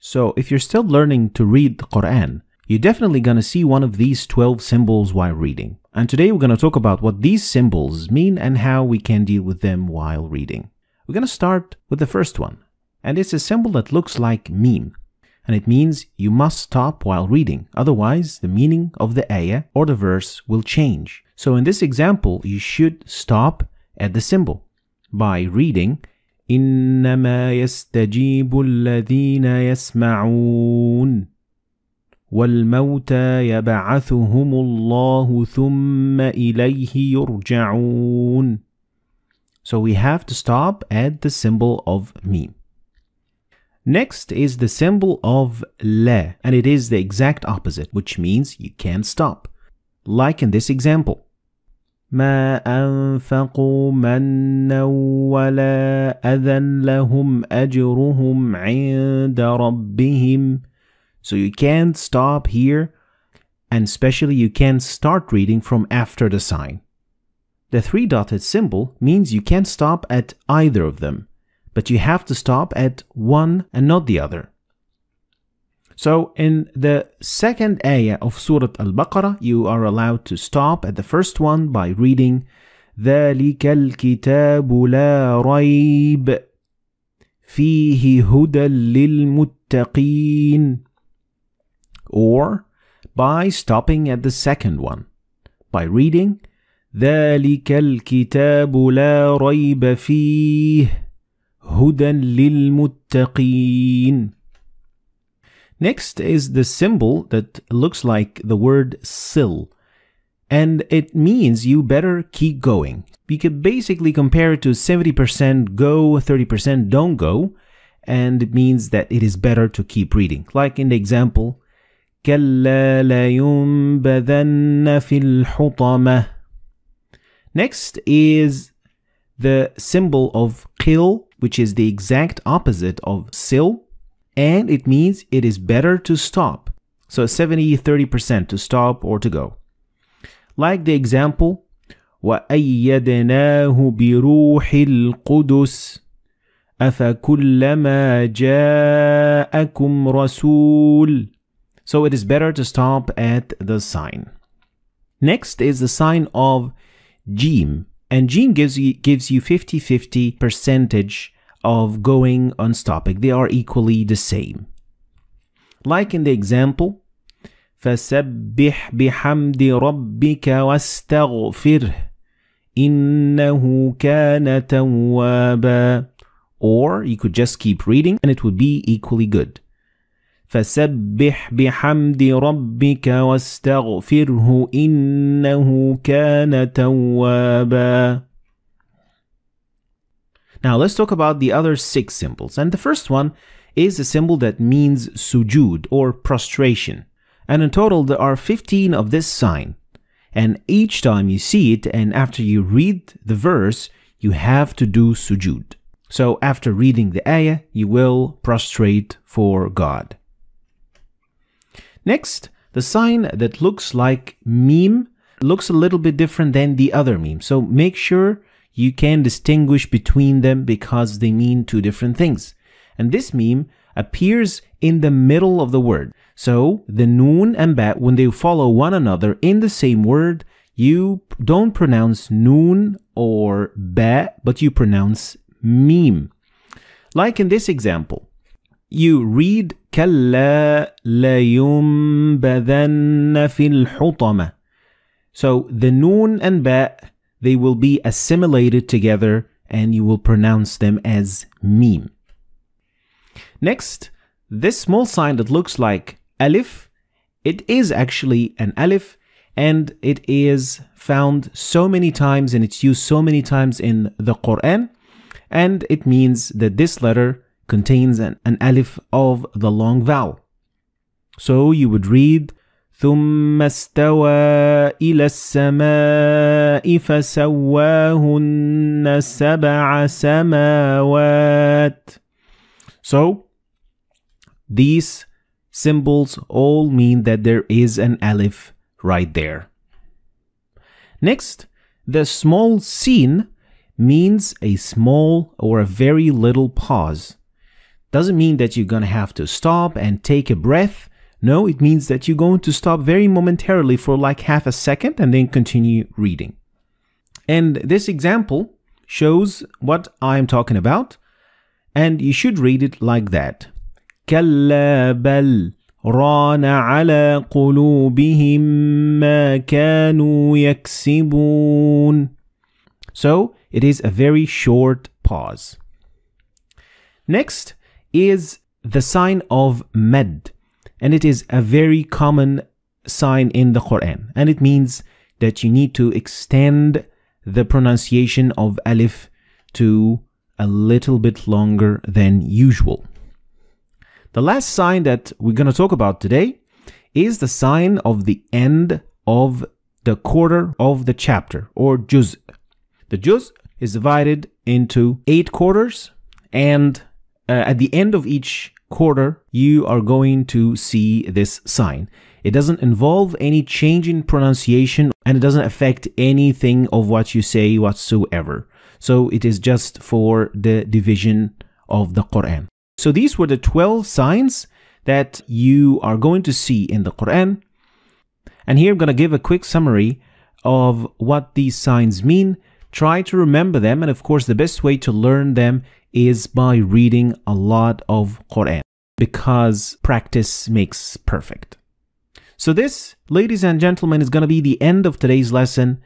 So if you're still learning to read the Quran, you're definitely going to see one of these 12 symbols while reading. And today we're going to talk about what these symbols mean and how we can deal with them while reading. We're going to start with the first one. And it's a symbol that looks like meme. And it means you must stop while reading. Otherwise, the meaning of the ayah or the verse will change. So in this example, you should stop at the symbol by reading إنما يستجيب الذين يسمعون والموتى يبعثهم الله ثم إليه يرجعون. So we have to stop at the symbol of meme. Next is the symbol of la, and it is the exact opposite, which means you can't stop. Like in this example. ما أنفقوا منا ولا أذى لهم أجرهم عند ربهم. So you can't stop here, and especially you can't start reading from after the sign. The three-dotted symbol means you can't stop at either of them, but you have to stop at one and not the other. So in the second ayah of Surah Al-Baqarah, you are allowed to stop at the first one by reading ذَلِكَ الْكِتَابُ لَا رَيْبَ فِيهِ هُدًى لِلْمُتَّقِينَ, or by stopping at the second one by reading ذَلِكَ الْكِتَابُ لَا رَيْبَ فِيهِ هُدًى لِلْمُتَّقِينَ. Next is the symbol that looks like the word sil, and it means you better keep going. We could basically compare it to 70% go, 30% don't go, and it means that it is better to keep reading. Like in the example, كَلَّا لَيُنبَذَنَّ فِي الْحُطَمَةِ. Next is the symbol of qil, which is the exact opposite of sil. And it means it is better to stop. So 70-30% to stop or to go. Like the example, وَأَيَّدْنَاهُ بِرُوحِ الْقُدُسِ أَفَكُلَّمَا جَاءَكُمْ رَسُولٌ. So it is better to stop at the sign. Next is the sign of Jim. And Jim gives you 50-50 percentage of going on stopping. They are equally the same. Like in the example, فَسَبِّحْ بِحَمْدِ رَبِّكَ وَاسْتَغْفِرْهِ إِنَّهُ كَانَ تَوَّابًا. Or you could just keep reading and it would be equally good. فَسَبِّحْ بِحَمْدِ رَبِّكَ وَاسْتَغْفِرْهُ إِنَّهُ كَانَ تَوَّابًا. Now let's talk about the other 6 symbols. And the first one is a symbol that means sujood or prostration. And in total there are 15 of this sign. And each time you see it and after you read the verse, you have to do sujood. So after reading the ayah, you will prostrate for God. Next, the sign that looks like meme looks a little bit different than the other meme. So make sure you can distinguish between them because they mean two different things. And this meme appears in the middle of the word. So the noon and ba, when they follow one another in the same word, you don't pronounce noon or ba, but you pronounce meme. Like in this example, you read كَلَّا لَيُنبَذَنَّ فِي الْحُطَمَةِ. So the noon and ba, they will be assimilated together and you will pronounce them as meme. Next, this small sign that looks like alif, it is actually an alif and it is found so many times and it's used so many times in the Quran, and it means that this letter contains an alif of the long vowel. So you would read ثم استوى إلى السماء فسواهن سبع سماوات. So these symbols all mean that there is an alif right there. Next, the small sin means a small or a very little pause. doesn't mean that you're going to have to stop and take a breath. No, it means that you're going to stop very momentarily for like half a second and then continue reading. And this example shows what I'm talking about. And you should read it like that. كَلَّا بَلْ رَانَ عَلَى قُلُوبِهِمْ مَا كَانُوا يَكْسِبُونَ. So it is a very short pause. Next is the sign of mad, and it is a very common sign in the Quran, and it means that you need to extend the pronunciation of alif to a little bit longer than usual. The last sign that we're going to talk about today is the sign of the end of the quarter of the chapter, or juz. The juz is divided into 8 quarters, and at the end of each quarter, you are going to see this sign. It doesn't involve any change in pronunciation, and it doesn't affect anything of what you say whatsoever. So it is just for the division of the Quran. So these were the 12 signs that you are going to see in the Quran. And here I'm going to give a quick summary of what these signs mean. Try to remember them, and of course the best way to learn them is by reading a lot of Quran, because practice makes perfect. So this, ladies and gentlemen, is going to be the end of today's lesson.